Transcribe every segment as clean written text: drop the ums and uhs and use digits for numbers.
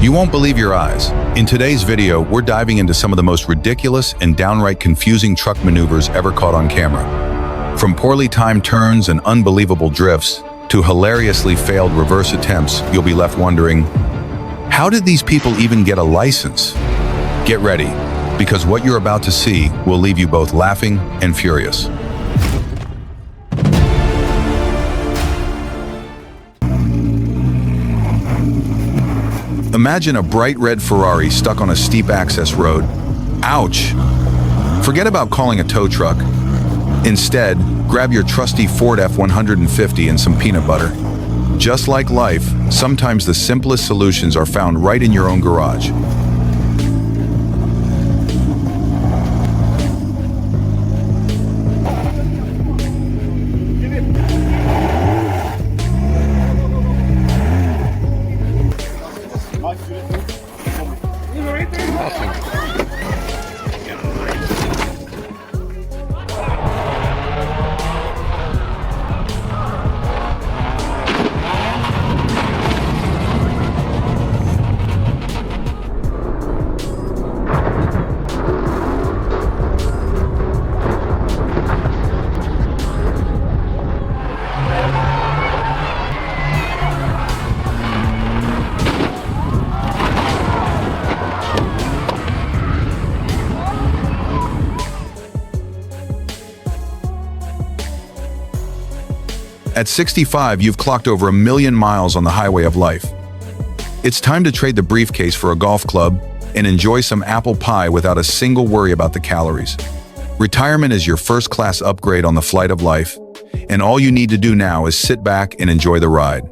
You won't believe your eyes. In today's video, we're diving into some of the most ridiculous and downright confusing truck maneuvers ever caught on camera. From poorly timed turns and unbelievable drifts to hilariously failed reverse attempts, you'll be left wondering, how did these people even get a license? Get ready, because what you're about to see will leave you both laughing and furious. Imagine a bright red Ferrari stuck on a steep access road. Ouch! Forget about calling a tow truck. Instead, grab your trusty Ford F-150 and some peanut butter. Just like life, sometimes the simplest solutions are found right in your own garage. At 65, you've clocked over 1 million miles on the highway of life. It's time to trade the briefcase for a golf club and enjoy some apple pie without a single worry about the calories. Retirement is your first-class upgrade on the flight of life, and all you need to do now is sit back and enjoy the ride.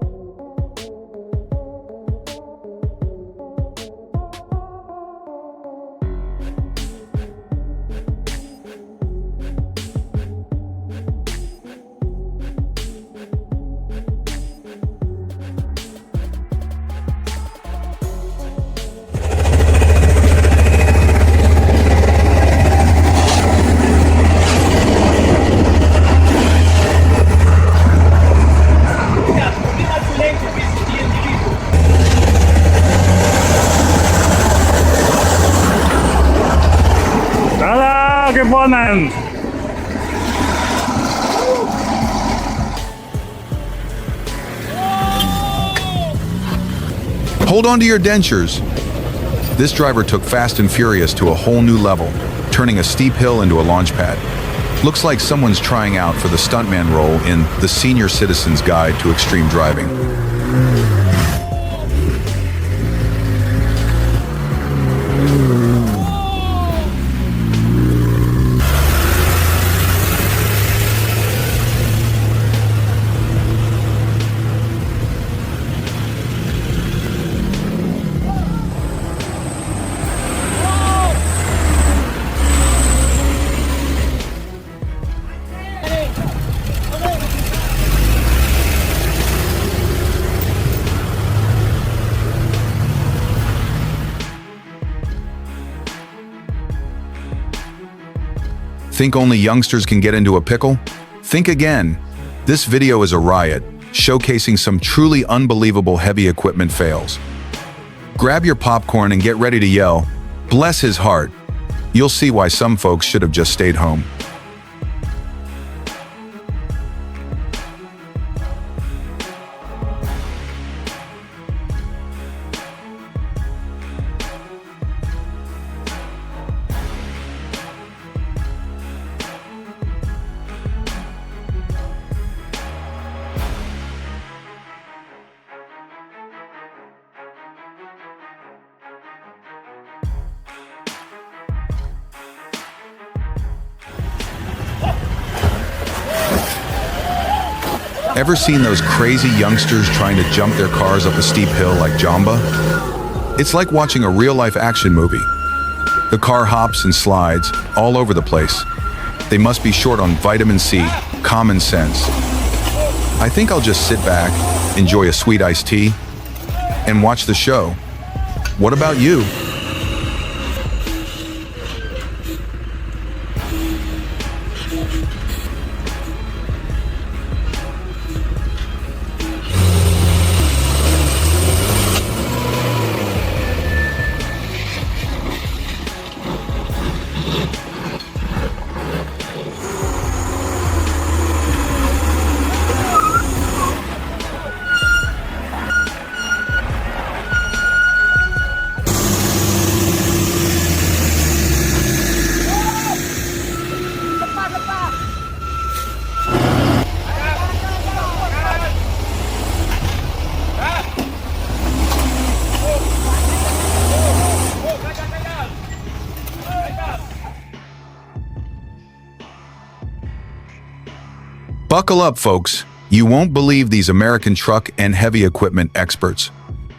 Gewonnen! Hold on to your dentures. This driver took Fast and Furious to a whole new level, turning a steep hill into a launch pad. Looks like someone's trying out for the stuntman role in The Senior Citizen's Guide to Extreme Driving. Think only youngsters can get into a pickle? Think again. This video is a riot, showcasing some truly unbelievable heavy equipment fails. Grab your popcorn and get ready to yell, "Bless his heart." You'll see why some folks should have just stayed home. Ever seen those crazy youngsters trying to jump their cars up a steep hill like Jamba? It's like watching a real-life action movie. The car hops and slides all over the place. They must be short on vitamin C, common sense. I think I'll just sit back, enjoy a sweet iced tea, and watch the show. What about you? Buckle up, folks. You won't believe these American truck and heavy equipment experts.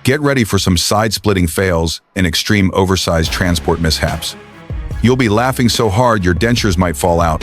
Get ready for some side-splitting fails and extreme oversized transport mishaps. You'll be laughing so hard your dentures might fall out.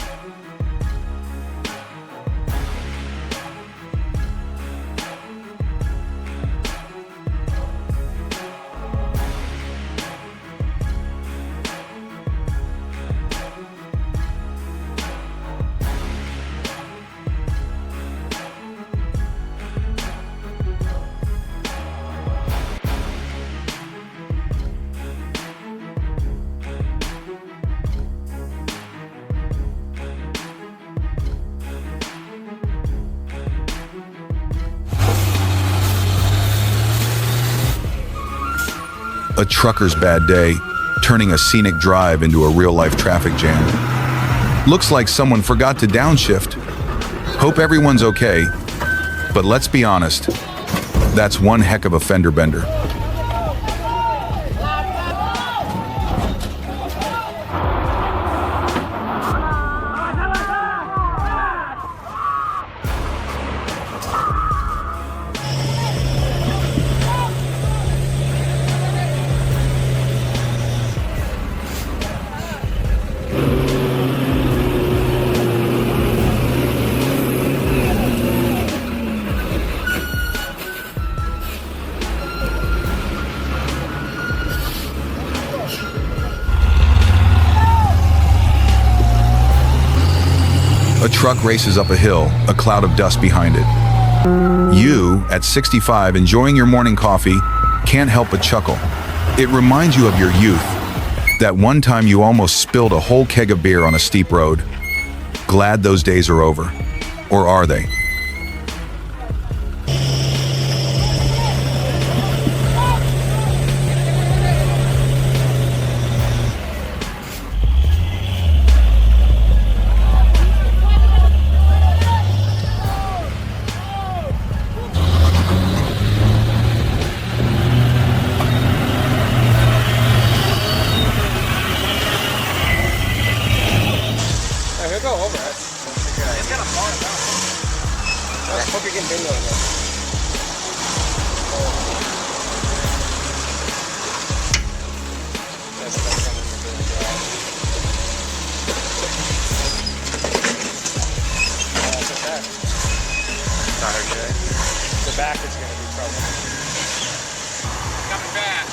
A trucker's bad day, turning a scenic drive into a real-life traffic jam. Looks like someone forgot to downshift. Hope everyone's okay, but let's be honest, that's one heck of a fender bender. A truck races up a hill, a cloud of dust behind it. You, at 65, enjoying your morning coffee, can't help but chuckle. It reminds you of your youth, that one time you almost spilled a whole keg of beer on a steep road. Glad those days are over. Or are they? Go over it. It's got a bar about it. Let's hope you can bingo in there. That's something we're doing. That's okay. Not okay. The back is going to be trouble. Coming back.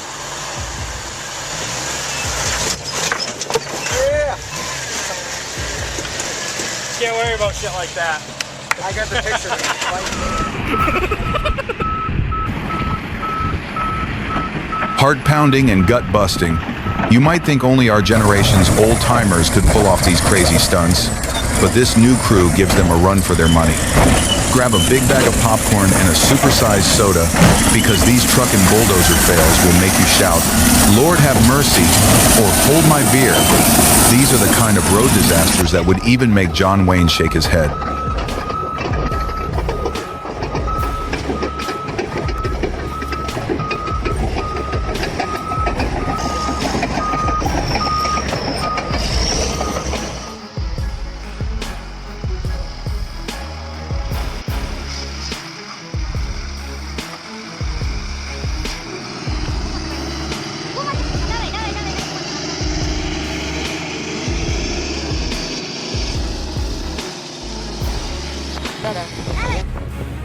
Yeah. Can't worry about shit like that. I got the picture. Heart-pounding and gut-busting. You might think only our generation's old-timers could pull off these crazy stunts, but this new crew gives them a run for their money. Grab a big bag of popcorn and a supersized soda, because these truck and bulldozer fails will make you shout, "Lord have mercy," or "Hold my beer." These are the kind of road disasters that would even make John Wayne shake his head.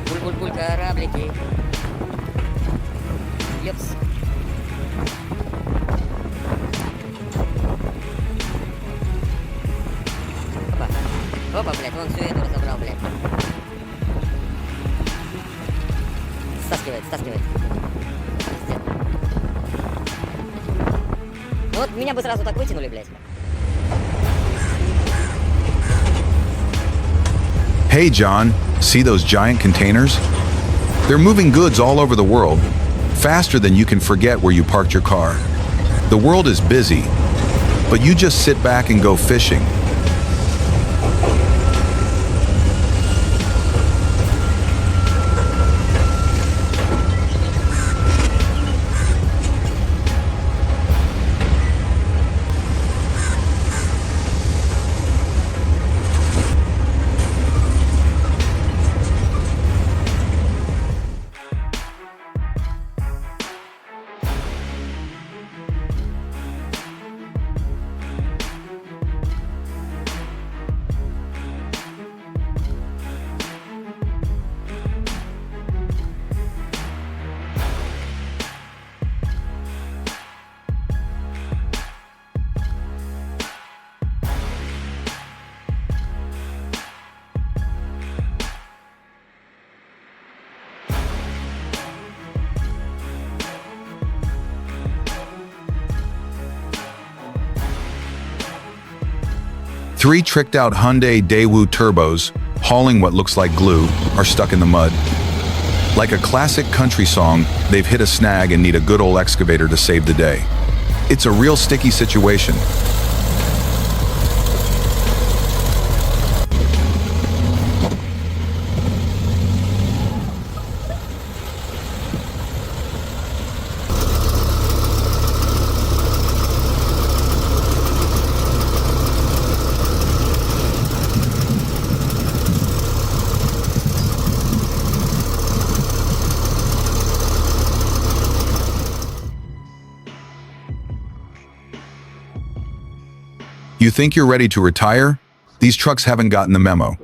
Пуль-пуль-пуль, кораблики. Ёпс. Опа. Опа, блядь, вон всю эту разобрал, блядь. Стаскивает. Ну вот меня бы сразу так вытянули, блядь. Hey, John, see those giant containers? They're moving goods all over the world, faster than you can forget where you parked your car. The world is busy, but you just sit back and go fishing. Three tricked-out Hyundai Daewoo turbos, hauling what looks like glue, are stuck in the mud. Like a classic country song, they've hit a snag and need a good old excavator to save the day. It's a real sticky situation. You think you're ready to retire? These trucks haven't gotten the memo.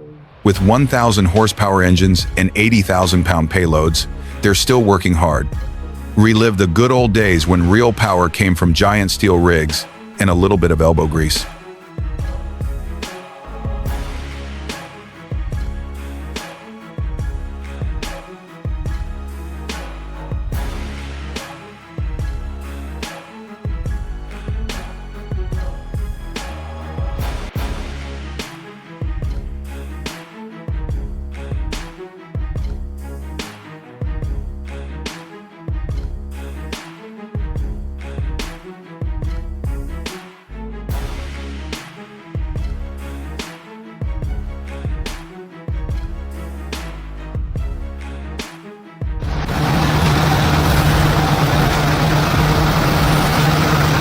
With 1,000 horsepower engines and 80,000-pound payloads, they're still working hard. Relive the good old days when real power came from giant steel rigs and a little bit of elbow grease.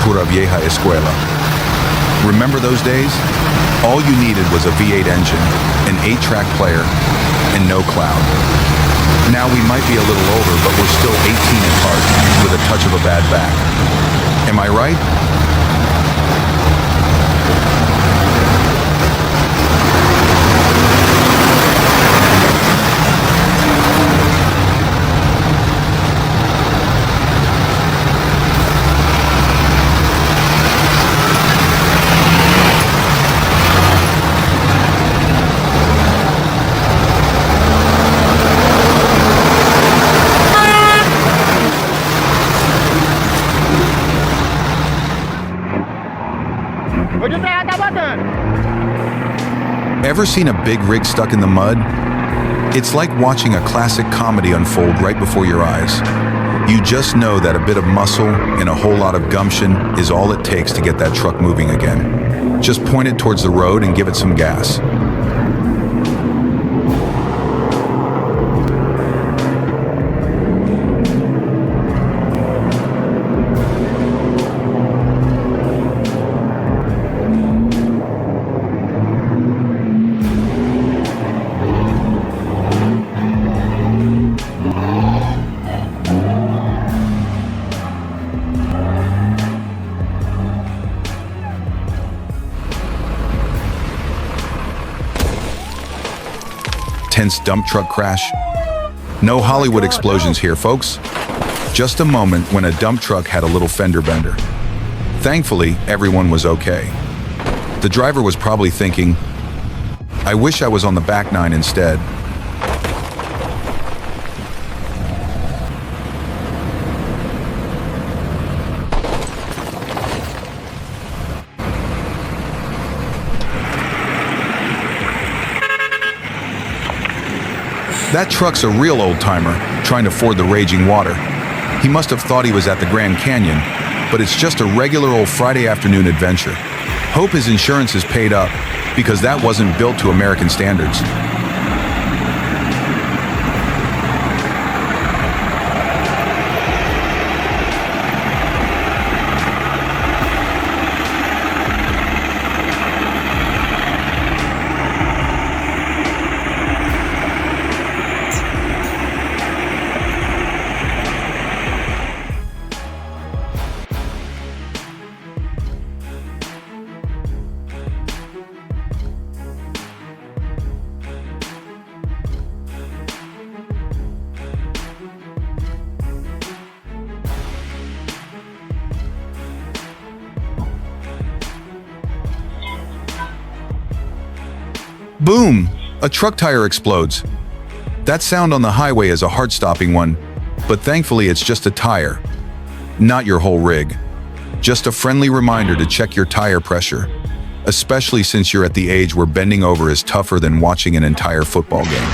Pura vieja escuela. Remember those days? All you needed was a V8 engine, an 8-track player, and no cloud. Now we might be a little older, but we're still 18 at heart with a touch of a bad back. Am I right? Ever seen a big rig stuck in the mud? It's like watching a classic comedy unfold right before your eyes. You just know that a bit of muscle and a whole lot of gumption is all it takes to get that truck moving again. Just point it towards the road and give it some gas. Tense dump truck crash. No Hollywood explosions here, folks. Just a moment when a dump truck had a little fender bender. Thankfully, everyone was okay. The driver was probably thinking, I wish I was on the back nine instead. That truck's a real old-timer, trying to ford the raging water. He must have thought he was at the Grand Canyon, but it's just a regular old Friday afternoon adventure. Hope his insurance is paid up, because that wasn't built to American standards. Boom! A truck tire explodes. That sound on the highway is a heart-stopping one, but thankfully it's just a tire, not your whole rig. Just a friendly reminder to check your tire pressure. especially since you're at the age where bending over is tougher than watching an entire football game.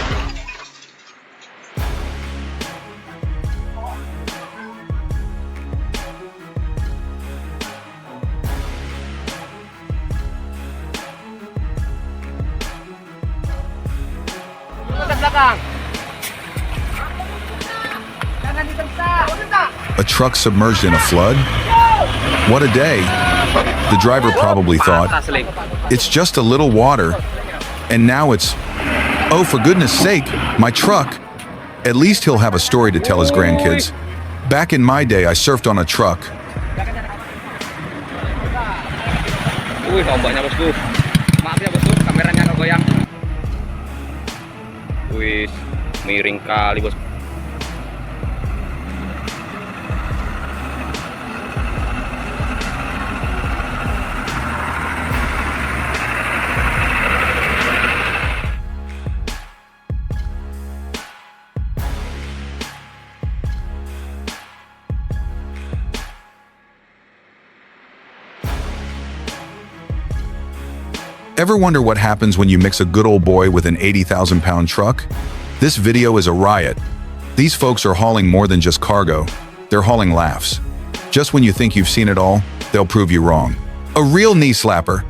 A truck submerged in a flood? What a day! The driver probably thought, it's just a little water, and now it's, oh, for goodness sake, my truck. At least he'll have a story to tell his grandkids. Back in my day, I surfed on a truck. Ombaknya bosku. Maaf ya bosku, kameranya nggak goyang. Wih, miring kali bosku. Ever wonder what happens when you mix a good old boy with an 80,000-pound truck? This video is a riot. These folks are hauling more than just cargo. They're hauling laughs. Just when you think you've seen it all, they'll prove you wrong. A real knee slapper.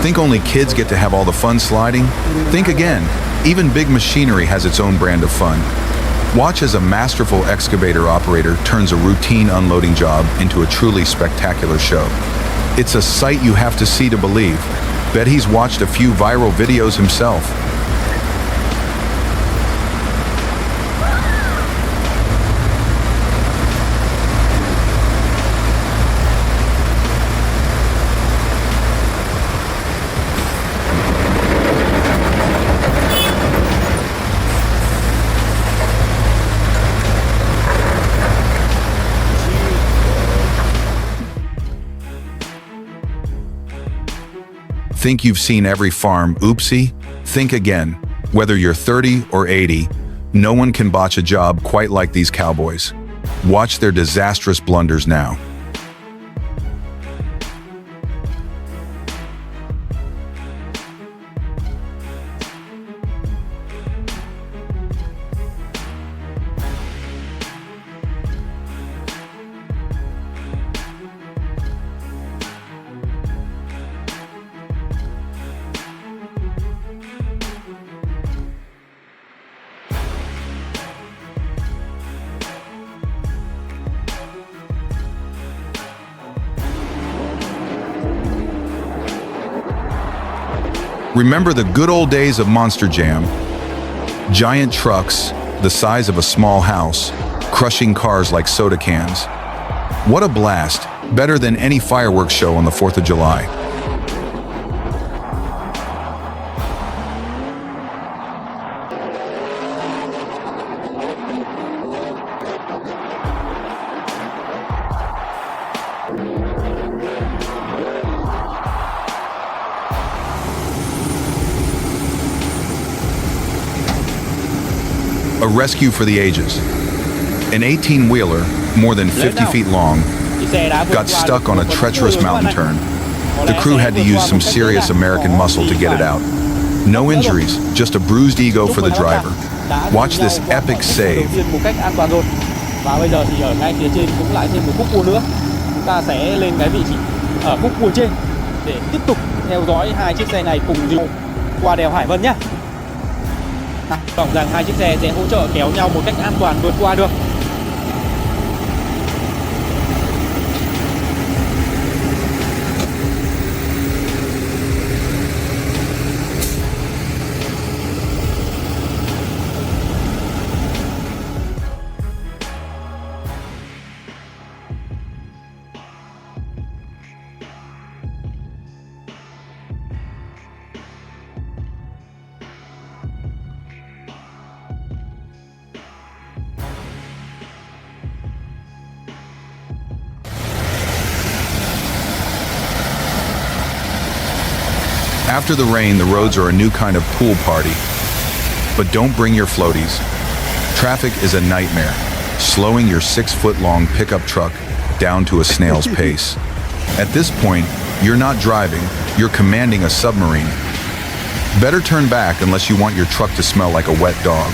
Think only kids get to have all the fun sliding? Think again. Even big machinery has its own brand of fun. Watch as a masterful excavator operator turns a routine unloading job into a truly spectacular show. It's a sight you have to see to believe. Bet he's watched a few viral videos himself. Think you've seen every farm, oopsie? Think again. Whether you're 30 or 80, no one can botch a job quite like these cowboys. Watch their disastrous blunders now. Remember the good old days of Monster Jam? Giant trucks, the size of a small house, crushing cars like soda cans. What a blast, better than any fireworks show on the 4th of July. A rescue for the ages. An 18-wheeler, more than 50 feet long, got stuck on a treacherous mountain turn. The crew had to use some serious American muscle to get it out. No injuries, just a bruised ego for the driver. Watch this epic save. Và bây giờ thì ở ngay phía trên cũng lại thêm một khúc cua nữa. Chúng ta sẽ lên cái vị trí ở khúc cua trên để tiếp tục theo dõi hai chiếc xe này cùng đi qua đèo Hải Vân nhé. Hy vọng rằng hai chiếc xe sẽ hỗ trợ kéo nhau một cách an toàn vượt qua được. After the rain, the roads are a new kind of pool party. But don't bring your floaties. Traffic is a nightmare, slowing your 6-foot-long pickup truck down to a snail's pace. At this point, you're not driving, you're commanding a submarine. Better turn back unless you want your truck to smell like a wet dog.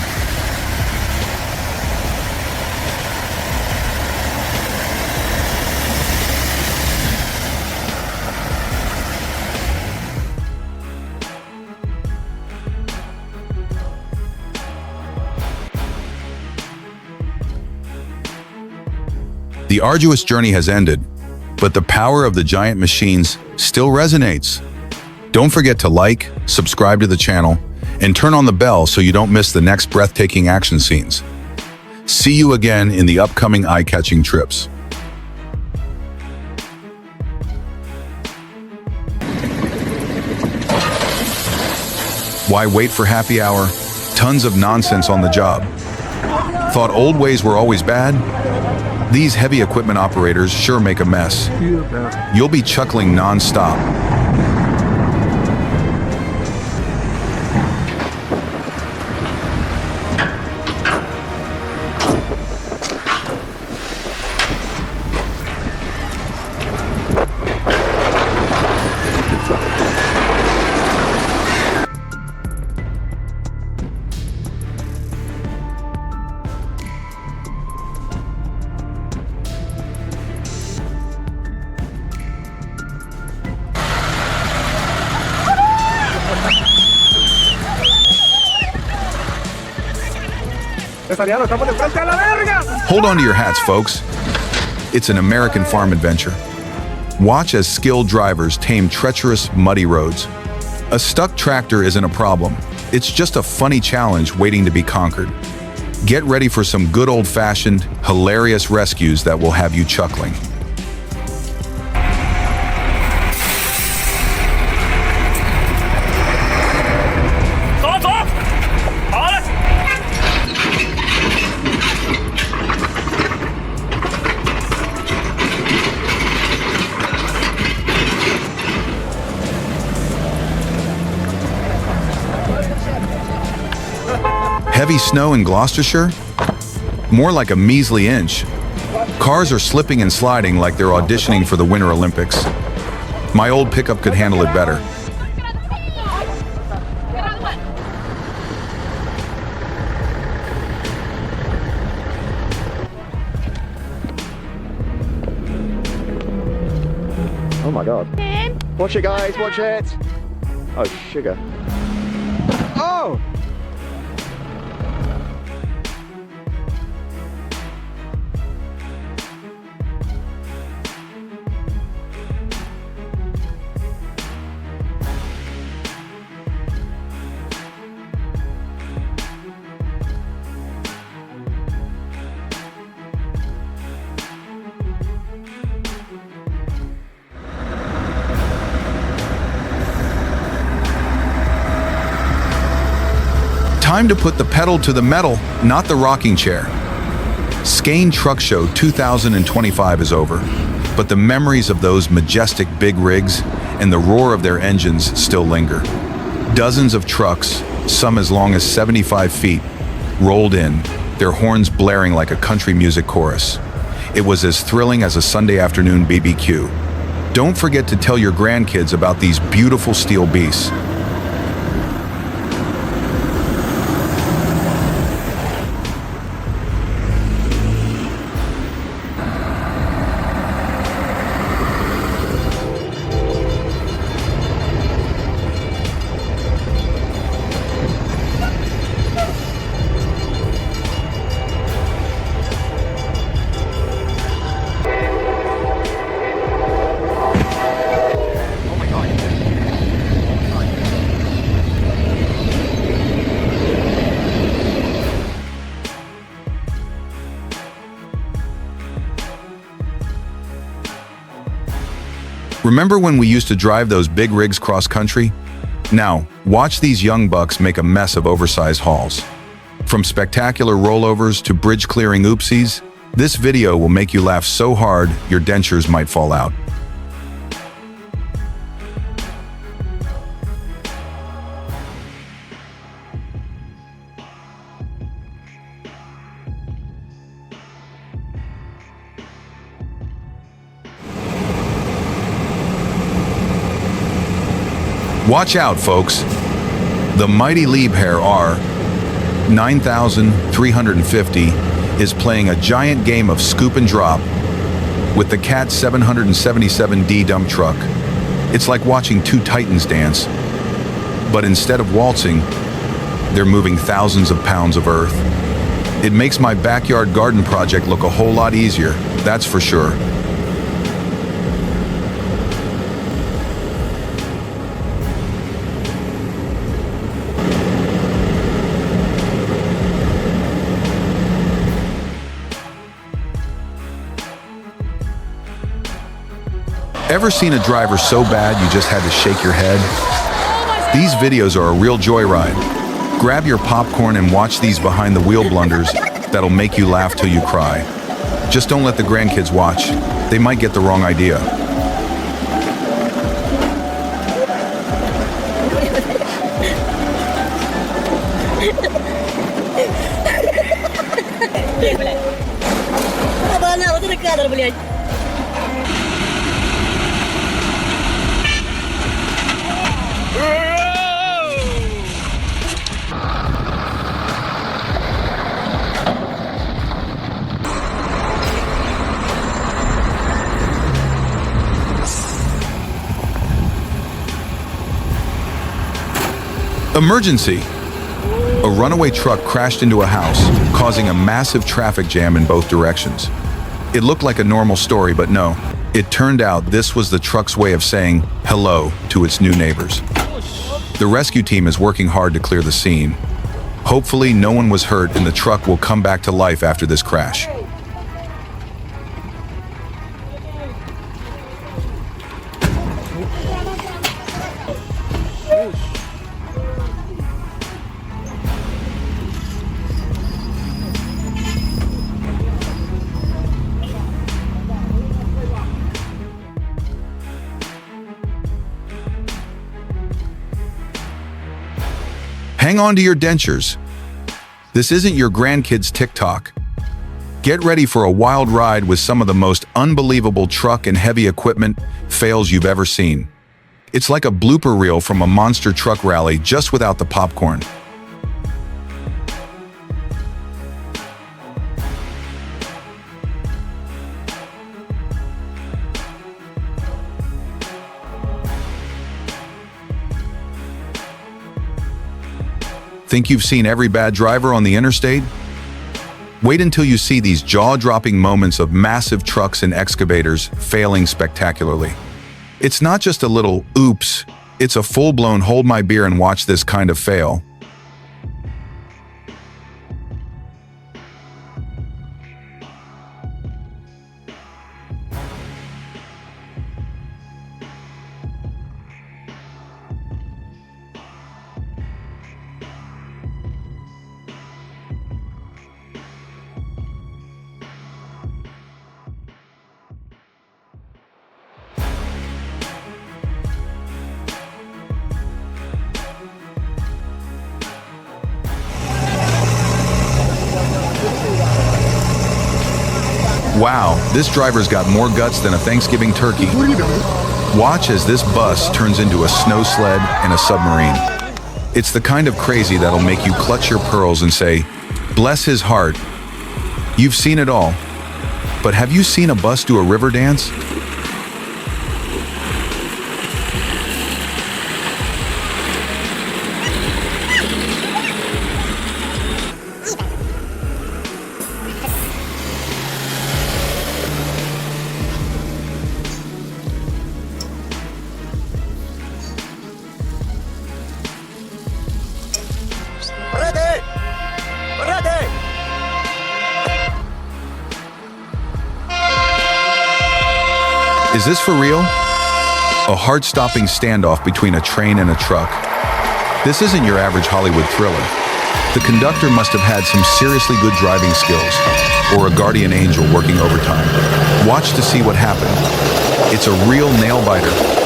The arduous journey has ended, but the power of the giant machines still resonates. Don't forget to like, subscribe to the channel, and turn on the bell so you don't miss the next breathtaking action scenes. See you again in the upcoming eye-catching trips. Why wait for happy hour? Tons of nonsense on the job. Thought old ways were always bad? These heavy equipment operators sure make a mess. You'll be chuckling non-stop. Hold on to your hats, folks. It's an American farm adventure. Watch as skilled drivers tame treacherous, muddy roads. A stuck tractor isn't a problem. It's just a funny challenge waiting to be conquered. Get ready for some good old-fashioned, hilarious rescues that will have you chuckling. Heavy snow in Gloucestershire? More like a measly inch. Cars are slipping and sliding like they're auditioning for the Winter Olympics. My old pickup could handle it better. Oh my god. Watch it, guys, watch it. Oh, sugar. Oh! Time to put the pedal to the metal, not the rocking chair. Skane Truck Show 2025 is over, but the memories of those majestic big rigs and the roar of their engines still linger. Dozens of trucks, some as long as 75 feet, rolled in, their horns blaring like a country music chorus. It was as thrilling as a Sunday afternoon BBQ. Don't forget to tell your grandkids about these beautiful steel beasts. Remember when we used to drive those big rigs cross-country? Now, watch these young bucks make a mess of oversized hauls. From spectacular rollovers to bridge-clearing oopsies, this video will make you laugh so hard your dentures might fall out. Watch out, folks. The mighty Liebherr R 9350 is playing a giant game of scoop and drop with the Cat 777D dump truck. It's like watching two titans dance, but instead of waltzing, they're moving thousands of pounds of earth. It makes my backyard garden project look a whole lot easier, that's for sure. Ever seen a driver so bad you just had to shake your head? These videos are a real joyride. Grab your popcorn and watch these behind the wheel blunders that'll make you laugh till you cry. Just don't let the grandkids watch. They might get the wrong idea. Emergency! A runaway truck crashed into a house, causing a massive traffic jam in both directions. It looked like a normal story, but no. It turned out this was the truck's way of saying hello to its new neighbors. The rescue team is working hard to clear the scene. Hopefully, no one was hurt and the truck will come back to life after this crash. Hang on to your dentures. This isn't your grandkids' TikTok. Get ready for a wild ride with some of the most unbelievable truck and heavy equipment fails you've ever seen. It's like a blooper reel from a monster truck rally just without the popcorn. Think you've seen every bad driver on the interstate? Wait until you see these jaw-dropping moments of massive trucks and excavators failing spectacularly. It's not just a little oops, it's a full-blown hold my beer and watch this kind of fail. Wow, this driver's got more guts than a Thanksgiving turkey. Watch as this bus turns into a snow sled and a submarine. It's the kind of crazy that'll make you clutch your pearls and say, bless his heart. You've seen it all. But have you seen a bus do a river dance? Is this for real? A heart-stopping standoff between a train and a truck. This isn't your average Hollywood thriller. The conductor must have had some seriously good driving skills, or a guardian angel working overtime. Watch to see what happened. It's a real nail-biter.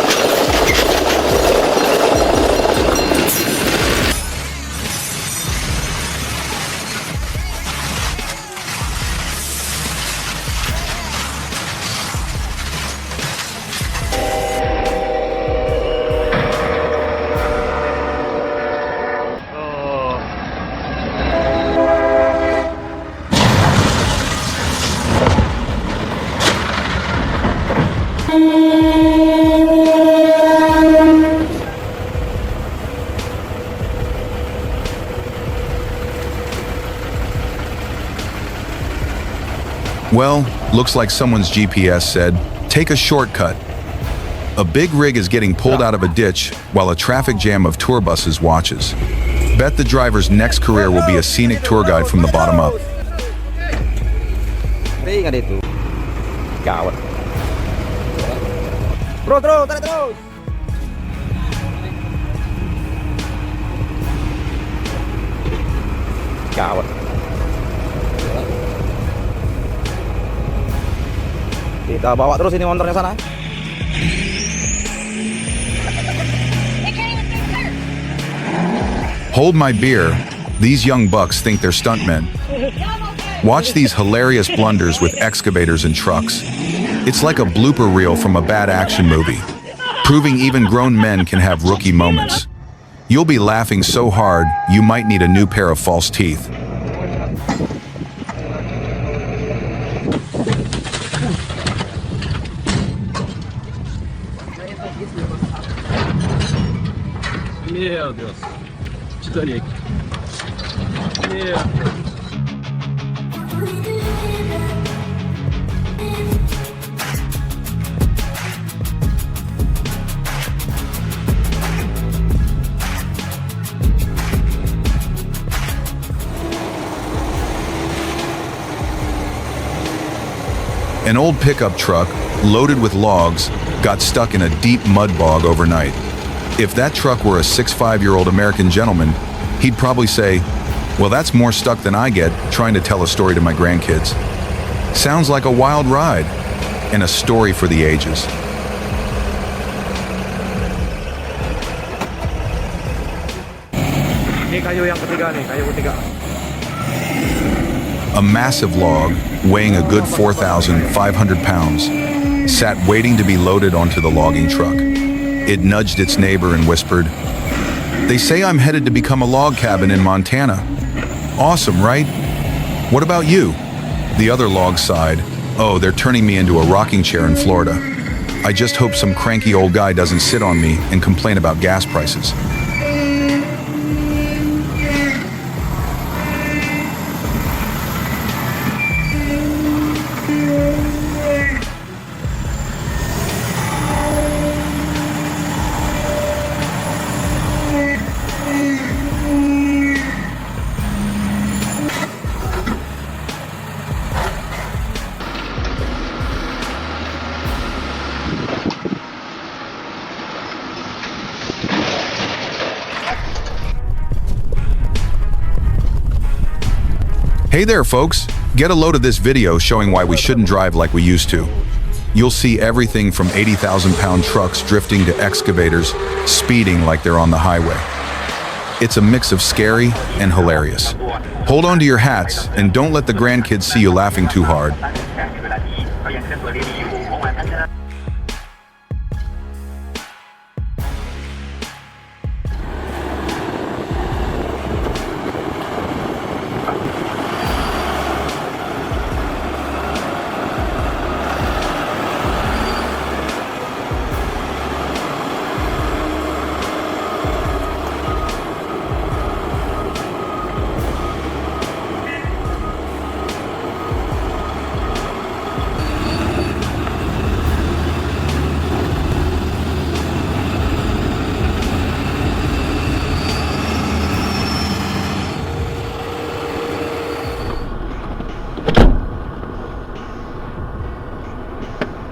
Well, looks like someone's GPS said, take a shortcut. A big rig is getting pulled out of a ditch while a traffic jam of tour buses watches. Bet the driver's next career will be a scenic tour guide from the bottom up. Tinggal itu. Gawat. Terus, tarik terus. Gawat. Kita bawa terus ini motornya sana. Hold my beer. These young bucks think they're stuntmen. Watch these hilarious blunders with excavators and trucks. It's like a blooper reel from a bad action movie, proving even grown men can have rookie moments. You'll be laughing so hard, you might need a new pair of false teeth. Meu Deus. Titanic. Meu Deus. An old pickup truck, loaded with logs, got stuck in a deep mud bog overnight. If that truck were a 6'5" American gentleman, he'd probably say, well, that's more stuck than I get trying to tell a story to my grandkids. Sounds like a wild ride and a story for the ages. Ini kayu yang ketiga nih, kayu ketiga. A massive log, weighing a good 4,500 pounds, sat waiting to be loaded onto the logging truck. It nudged its neighbor and whispered, "They say I'm headed to become a log cabin in Montana. Awesome, right? What about you?" The other log sighed, "Oh, they're turning me into a rocking chair in Florida. I just hope some cranky old guy doesn't sit on me and complain about gas prices." Hey there, folks! Get a load of this video showing why we shouldn't drive like we used to. You'll see everything from 80,000-pound trucks drifting to excavators speeding like they're on the highway. It's a mix of scary and hilarious. Hold on to your hats and don't let the grandkids see you laughing too hard.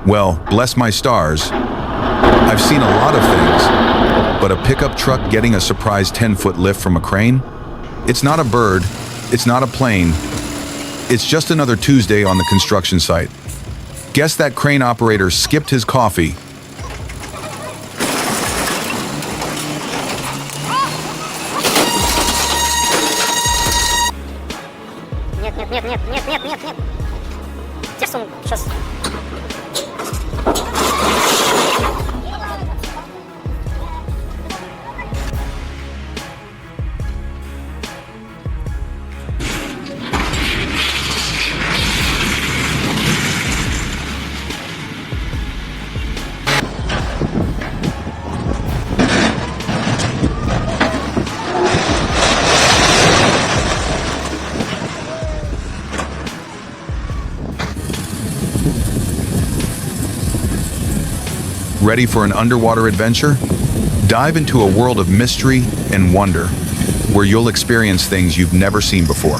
Well, bless my stars. I've seen a lot of things, but a pickup truck getting a surprise 10-foot lift from a crane? It's not a bird, it's not a plane, it's just another Tuesday on the construction site. Guess that crane operator skipped his coffee. Нет. Сейчас он, сейчас. Ready for an underwater adventure? Dive into a world of mystery and wonder, where you'll experience things you've never seen before.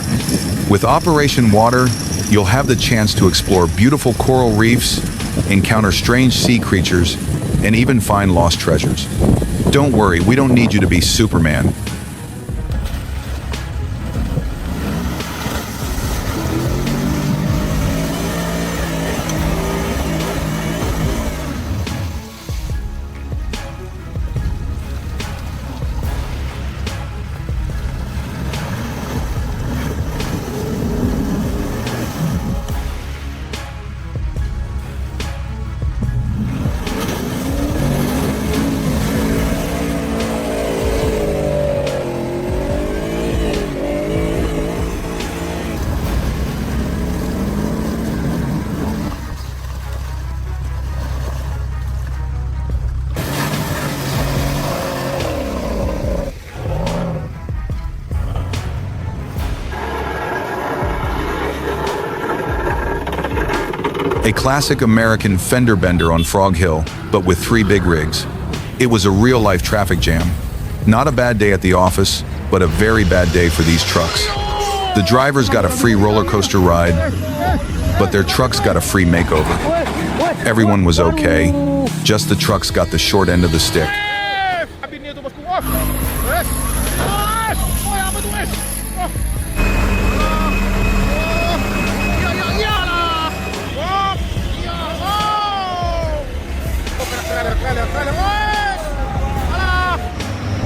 With Operation Water, you'll have the chance to explore beautiful coral reefs, encounter strange sea creatures, and even find lost treasures. Don't worry, we don't need you to be Superman. A classic American fender bender on Frog Hill, but with 3 big rigs. It was a real-life traffic jam. Not a bad day at the office, but a very bad day for these trucks. The drivers got a free roller coaster ride, but their trucks got a free makeover. Everyone was okay, just the trucks got the short end of the stick.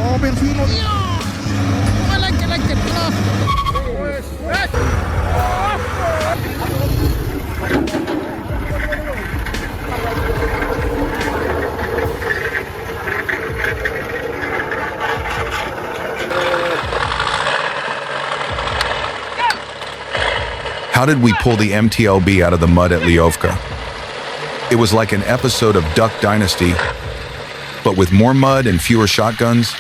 Oh, benzino. I like it. How did we pull the MTLB out of the mud at Liovka? It was like an episode of Duck Dynasty, but with more mud and fewer shotguns.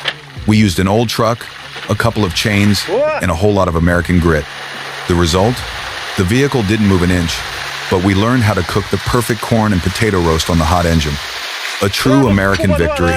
We used an old truck, a couple of chains, and a whole lot of American grit. The result? The vehicle didn't move an inch, but we learned how to cook the perfect corn and potato roast on the hot engine. A true American victory.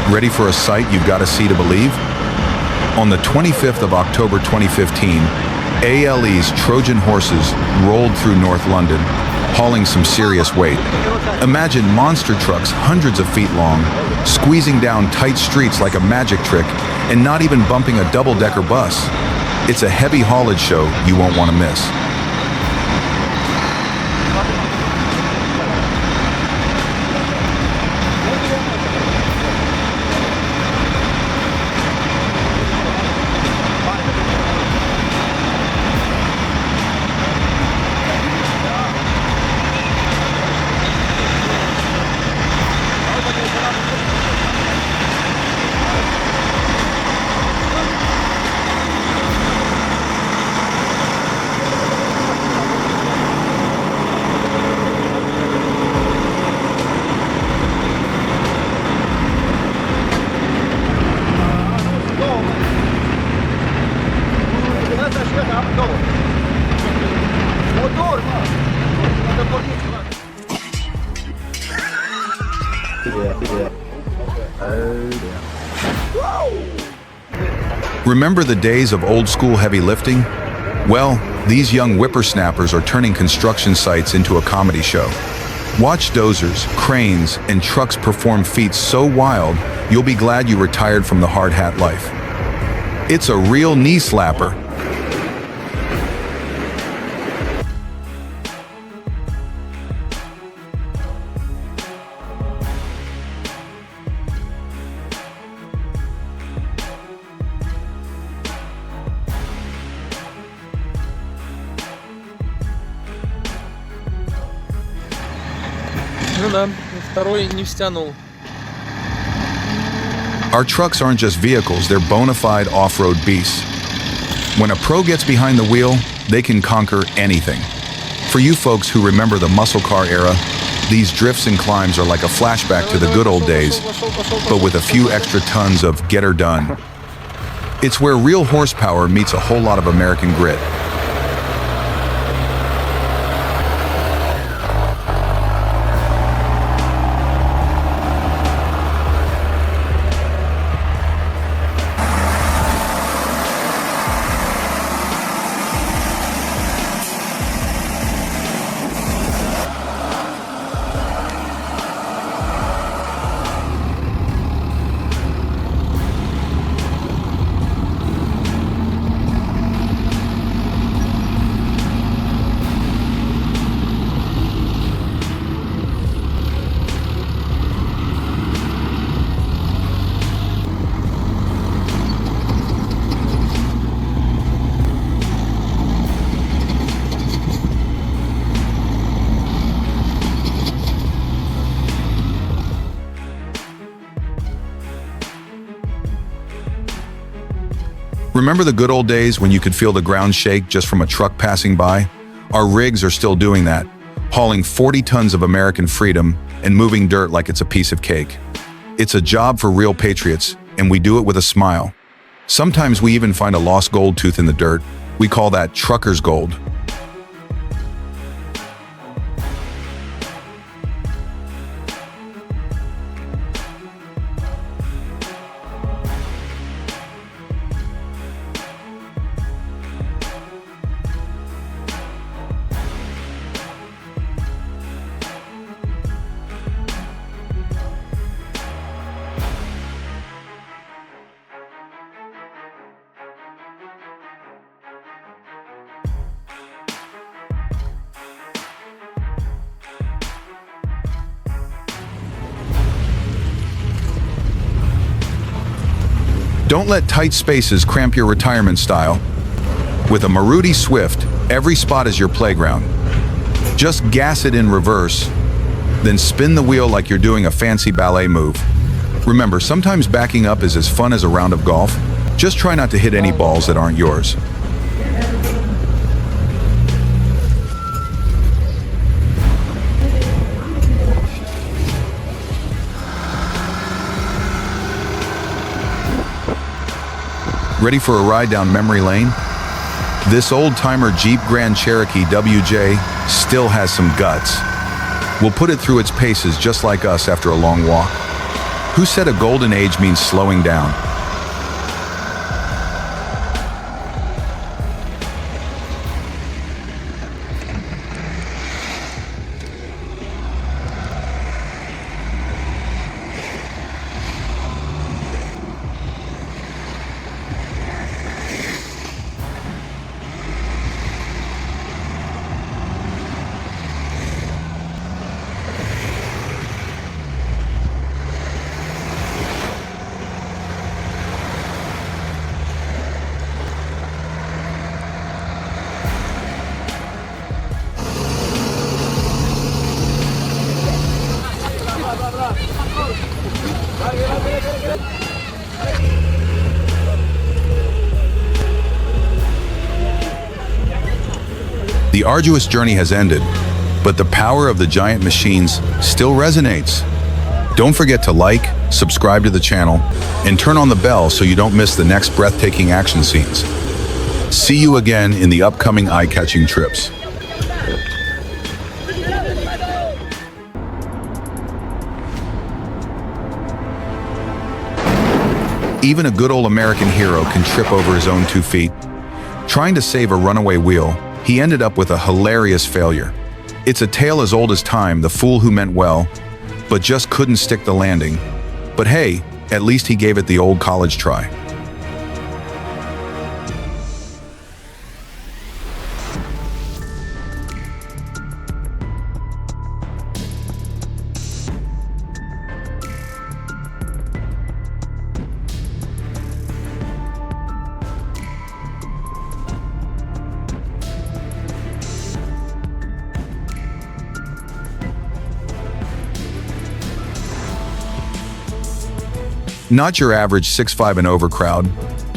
Ready for a sight you've got to see to believe? On the 25th of October 2015, ALE's Trojan horses rolled through North London, hauling some serious weight. Imagine monster trucks hundreds of feet long, squeezing down tight streets like a magic trick, and not even bumping a double-decker bus. It's a heavy haulage show you won't want to miss. Remember the days of old-school heavy lifting? Well, these young whippersnappers are turning construction sites into a comedy show. Watch dozers, cranes, and trucks perform feats so wild, you'll be glad you retired from the hard hat life. It's a real knee slapper. да. Второй не втянул. Our trucks aren't just vehicles, they're bona fide off-road beasts. When a pro gets behind the wheel, they can conquer anything. For you folks who remember the muscle car era, these drifts and climbs are like a flashback to the good old days, but with a few extra tons of get her done. It's where real horsepower meets a whole lot of American grit. Remember the good old days when you could feel the ground shake just from a truck passing by? Our rigs are still doing that, hauling 40 tons of American freedom and moving dirt like it's a piece of cake. It's a job for real patriots, and we do it with a smile. Sometimes we even find a lost gold tooth in the dirt. We call that trucker's gold. Don't let tight spaces cramp your retirement style. With a Maruti Swift, every spot is your playground. Just gas it in reverse, then spin the wheel like you're doing a fancy ballet move. Remember, sometimes backing up is as fun as a round of golf. Just try not to hit any balls that aren't yours. Ready for a ride down memory lane? This old-timer Jeep Grand Cherokee WJ still has some guts. We'll put it through its paces just like us after a long walk. Who said a golden age means slowing down? The arduous journey has ended, but the power of the giant machines still resonates. Don't forget to like, subscribe to the channel, and turn on the bell so you don't miss the next breathtaking action scenes. See you again in the upcoming eye-catching trips. Even a good old American hero can trip over his own 2 feet. Trying to save a runaway wheel, he ended up with a hilarious failure. It's a tale as old as time, the fool who meant well, but just couldn't stick the landing. But hey, at least he gave it the old college try. Not your average 6'5" and over crowd,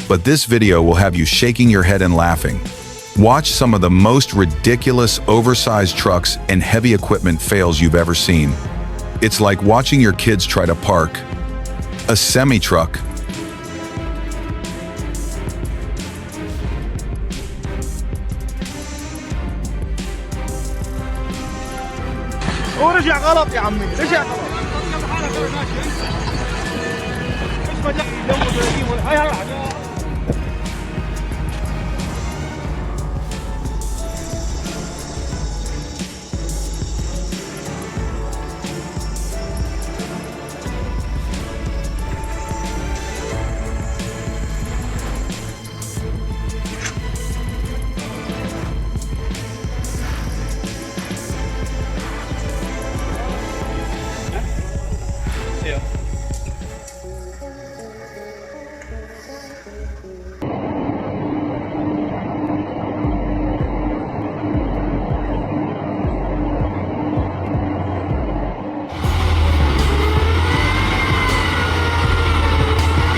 but this video will have you shaking your head and laughing. Watch some of the most ridiculous oversized trucks and heavy equipment fails you've ever seen. It's like watching your kids try to park a semi-truck. ورجع غلط يا عمي، رجع غلط.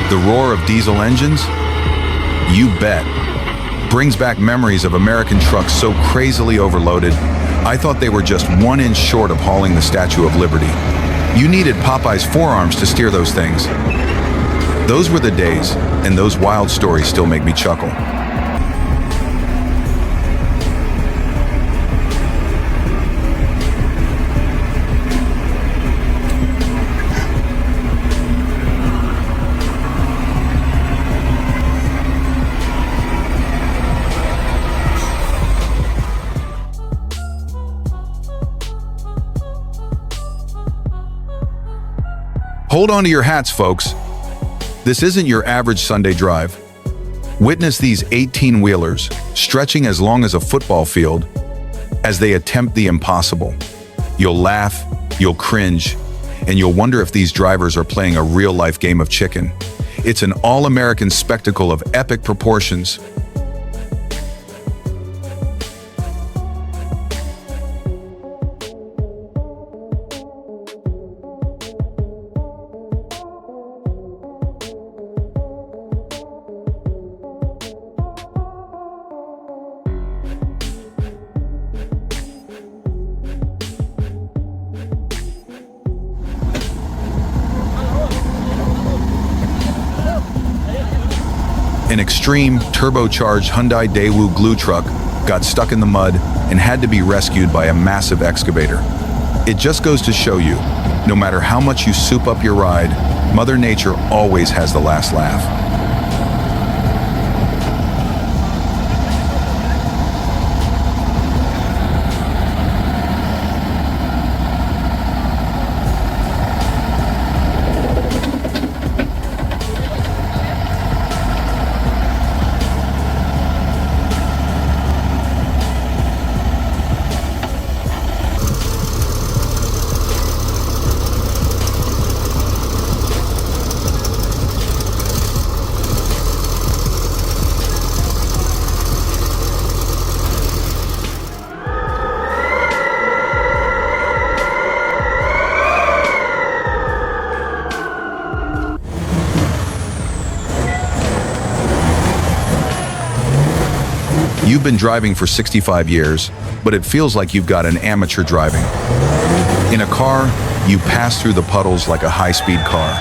The roar of diesel engines? You bet. Brings back memories of American trucks so crazily overloaded, I thought they were just 1 inch short of hauling the Statue of Liberty. You needed Popeye's forearms to steer those things. Those were the days, and those wild stories still make me chuckle. Hold on to your hats, folks. This isn't your average Sunday drive. Witness these 18-wheelers stretching as long as a football field as they attempt the impossible. You'll laugh, you'll cringe, and you'll wonder if these drivers are playing a real-life game of chicken. It's an all-American spectacle of epic proportions. An extreme, turbocharged Hyundai Daewoo glue truck got stuck in the mud and had to be rescued by a massive excavator. It just goes to show you, no matter how much you soup up your ride, Mother Nature always has the last laugh. You've been driving for 65 years, but it feels like you've got an amateur driving. In a car, you pass through the puddles like a high-speed car.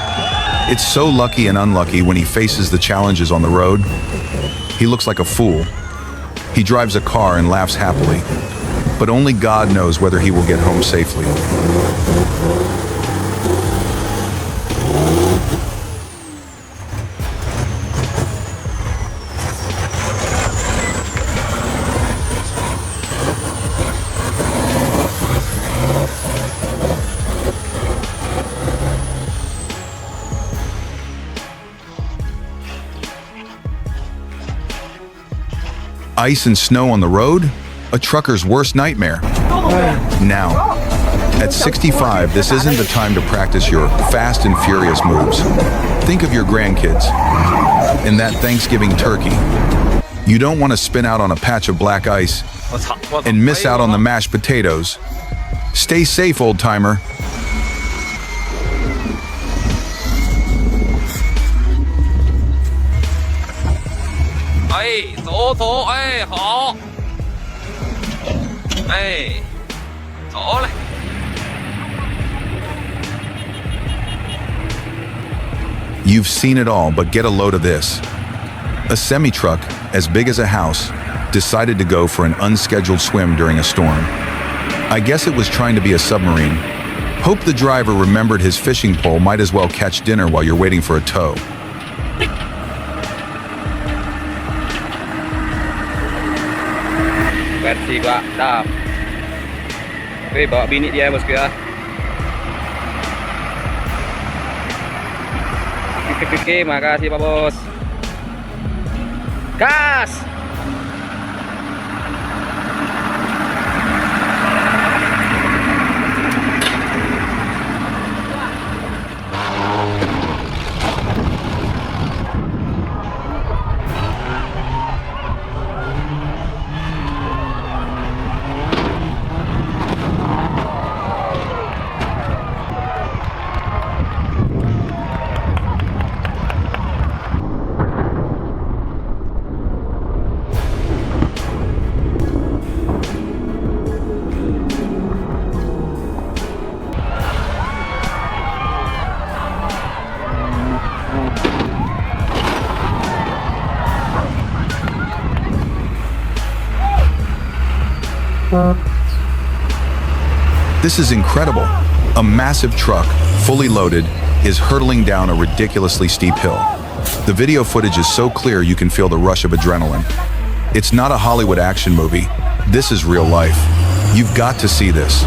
It's so lucky and unlucky when he faces the challenges on the road. He looks like a fool. He drives a car and laughs happily, but only God knows whether he will get home safely. Ice and snow on the road? A trucker's worst nightmare. Now, at 65, this isn't the time to practice your fast and furious moves. Think of your grandkids and that Thanksgiving turkey. You don't want to spin out on a patch of black ice and miss out on the mashed potatoes. Stay safe, old-timer. 哎，走走，哎，好，哎，走嘞。You've seen it all, but get a load of this. A semi-truck, as big as a house, decided to go for an unscheduled swim during a storm. I guess it was trying to be a submarine. Hope the driver remembered his fishing pole might as well catch dinner while you're waiting for a tow. Versi Pak, dah. Oke, bawa bini dia bosku ya. Oke, makasih Pak Bos. Gas! This is incredible. A massive truck, fully loaded, is hurtling down a ridiculously steep hill. The video footage is so clear you can feel the rush of adrenaline. It's not a Hollywood action movie. This is real life. You've got to see this.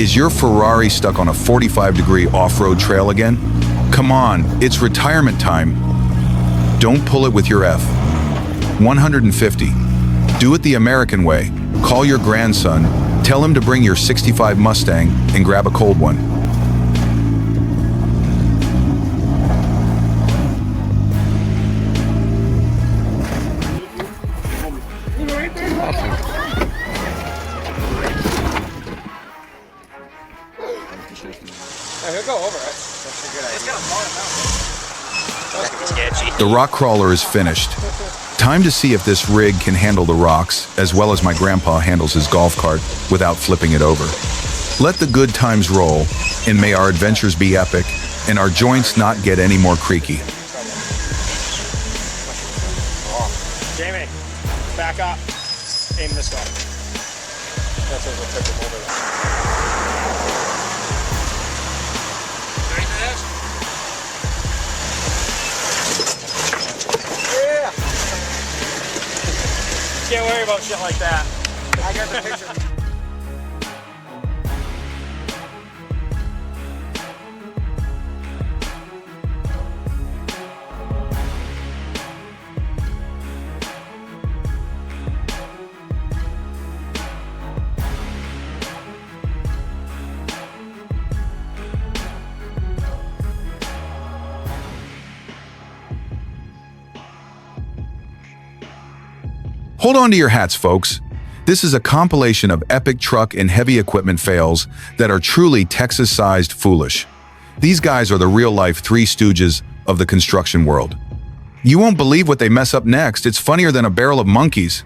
Is your Ferrari stuck on a 45-degree off-road trail again? Come on, it's retirement time. Don't pull it with your F. 150. Do it the American way. Call your grandson, tell him to bring your 65 Mustang, and grab a cold one. Yeah, he'll go over it. That's a good idea. It's gonna fall down. The rock crawler is finished. Time to see if this rig can handle the rocks as well as my grandpa handles his golf cart without flipping it over. Let the good times roll, and may our adventures be epic and our joints not get any more creaky. Jamie, back up. Aim this way. That's what we'll tip him over there. Ready for this? Yeah! Can't worry about shit like that. I got the picture. Hold on to your hats, folks. This is a compilation of epic truck and heavy equipment fails that are truly Texas-sized foolish. These guys are the real-life Three Stooges of the construction world. You won't believe what they mess up next. It's funnier than a barrel of monkeys.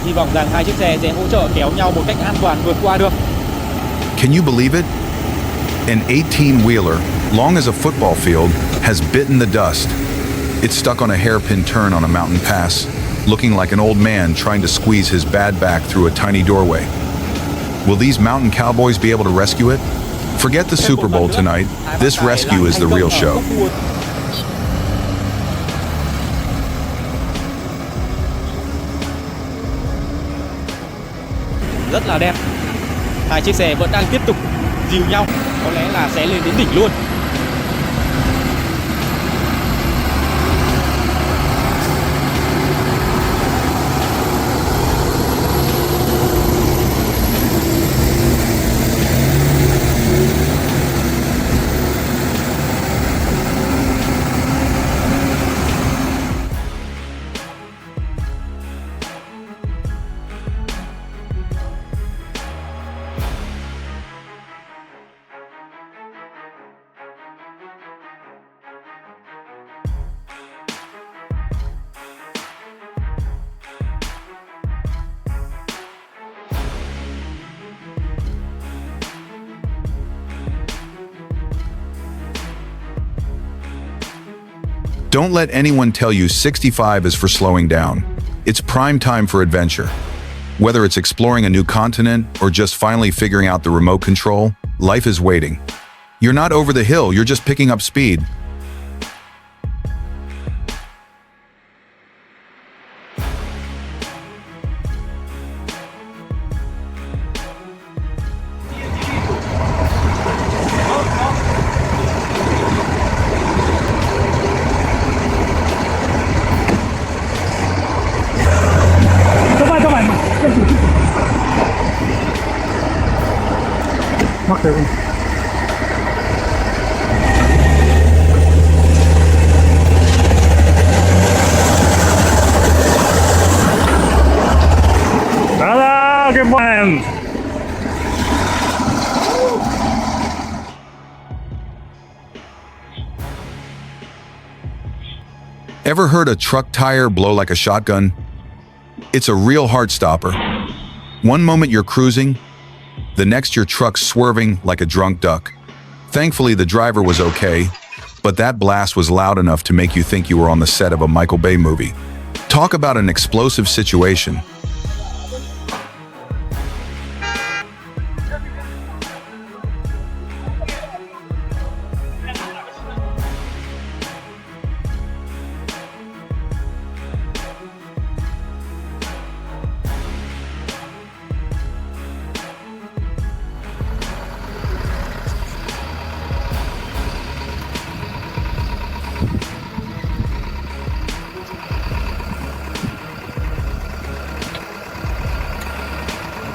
Hy vọng rằng hai chiếc xe sẽ hỗ trợ kéo nhau một cách an toàn vượt qua được. Can you believe it? An 18-wheeler, long as a football field, has bitten the dust. It's stuck on a hairpin turn on a mountain pass, looking like an old man trying to squeeze his bad back through a tiny doorway. Will these mountain cowboys be able to rescue it? Forget the Super Bowl tonight. This rescue is the real show. Rất là đẹp. Hai chiếc xe vẫn đang tiếp tục dìu nhau, có lẽ là sẽ lên đến đỉnh luôn. Don't let anyone tell you 65 is for slowing down. It's prime time for adventure. Whether it's exploring a new continent or just finally figuring out the remote control, life is waiting. You're not over the hill, you're just picking up speed. Hello, good morning. Ever heard a truck tire blow like a shotgun? It's a real heart stopper. One moment you're cruising, the next your truck's swerving like a drunk duck. Thankfully, the driver was okay, but that blast was loud enough to make you think you were on the set of a Michael Bay movie. Talk about an explosive situation.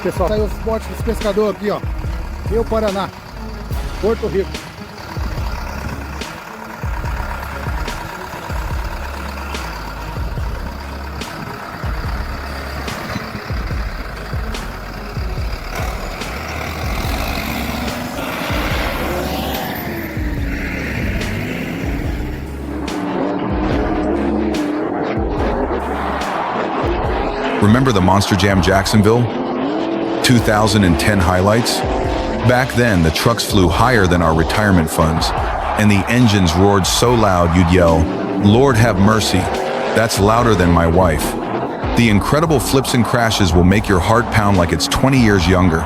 Pessoal, saiu os botes dos pescadores aqui, ó. Rio Paraná, Porto Rico. Remember the Monster Jam Jacksonville? 2010 highlights? Back then, the trucks flew higher than our retirement funds, and the engines roared so loud you'd yell, "Lord have mercy." That's louder than my wife. The incredible flips and crashes will make your heart pound like it's 20 years younger.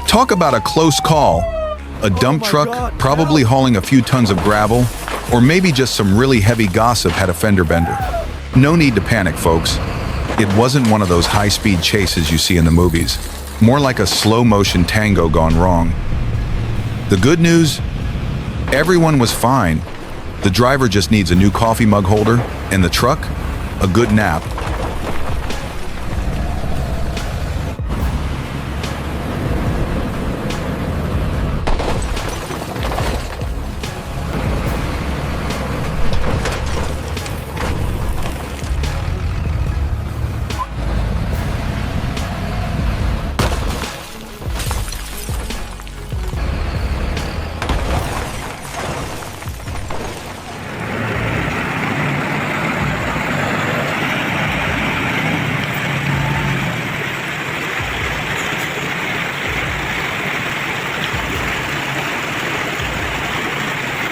Talk about a close call. A dump truck, probably hauling a few tons of gravel, or maybe just some really heavy gossip had a fender bender. No need to panic, folks. It wasn't one of those high-speed chases you see in the movies. More like a slow-motion tango gone wrong. The good news? Everyone was fine. The driver just needs a new coffee mug holder, and the truck? A good nap.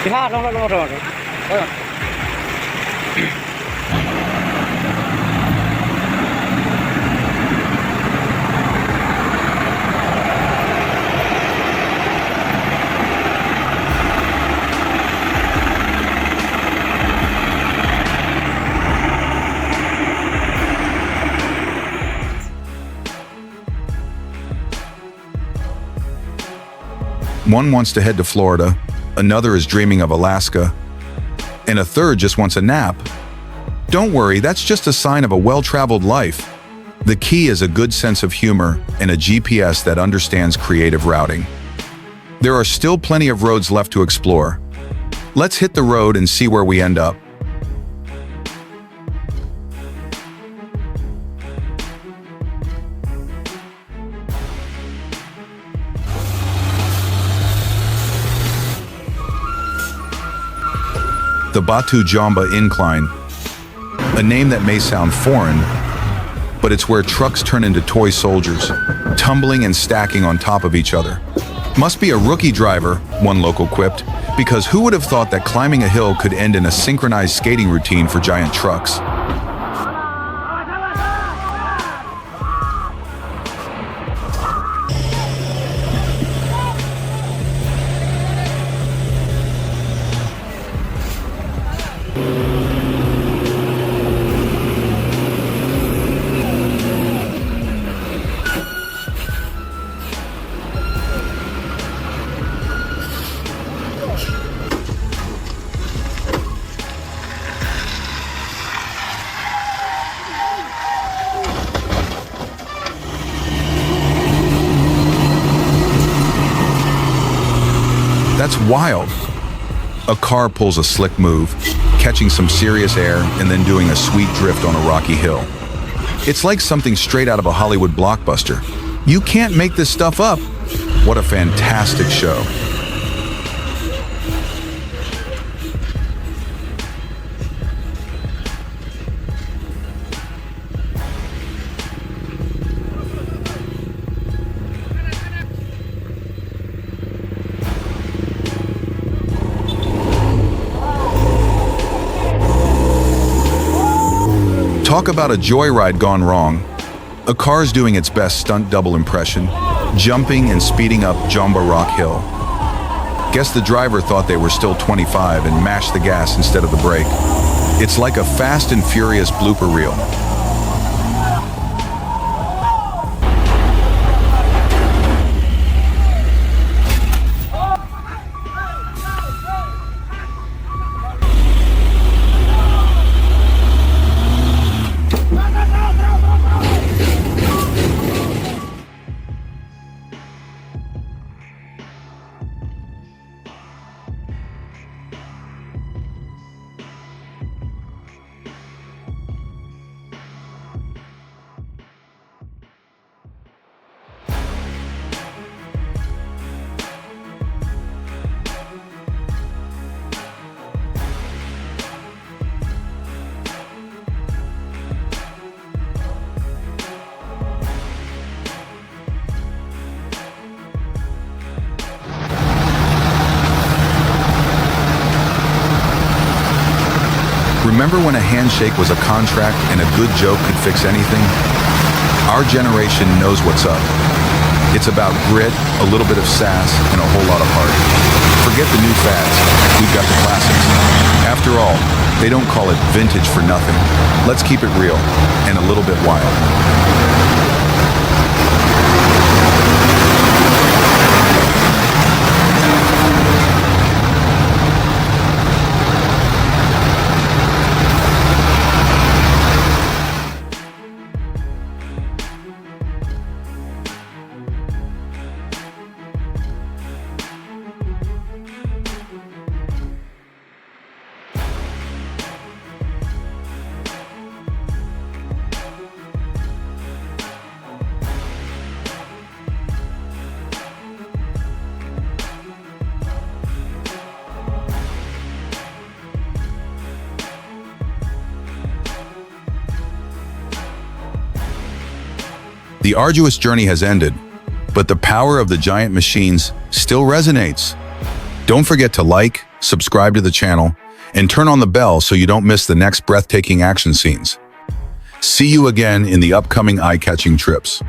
Lihat, nomor. One wants to head to Florida, another is dreaming of Alaska, and a third just wants a nap. Don't worry, that's just a sign of a well-traveled life. The key is a good sense of humor and a GPS that understands creative routing. There are still plenty of roads left to explore. Let's hit the road and see where we end up. The Batu Jamba Incline, a name that may sound foreign, but it's where trucks turn into toy soldiers, tumbling and stacking on top of each other. Must be a rookie driver, one local quipped, because who would have thought that climbing a hill could end in a synchronized skating routine for giant trucks? That's wild. A car pulls a slick move, catching some serious air and then doing a sweet drift on a rocky hill. It's like something straight out of a Hollywood blockbuster. You can't make this stuff up. What a fantastic show. Talk about a joyride gone wrong. A car's doing its best stunt double impression, jumping and speeding up Jamba Rock Hill. Guess the driver thought they were still 25 and mashed the gas instead of the brake. It's like a Fast and Furious blooper reel. Remember when a handshake was a contract and a good joke could fix anything? Our generation knows what's up. It's about grit, a little bit of sass, and a whole lot of heart. Forget the new fads. We've got the classics. After all, they don't call it vintage for nothing. Let's keep it real and a little bit wild. The arduous journey has ended, but the power of the giant machines still resonates. Don't forget to like, subscribe to the channel, and turn on the bell so you don't miss the next breathtaking action scenes. See you again in the upcoming eye-catching trips.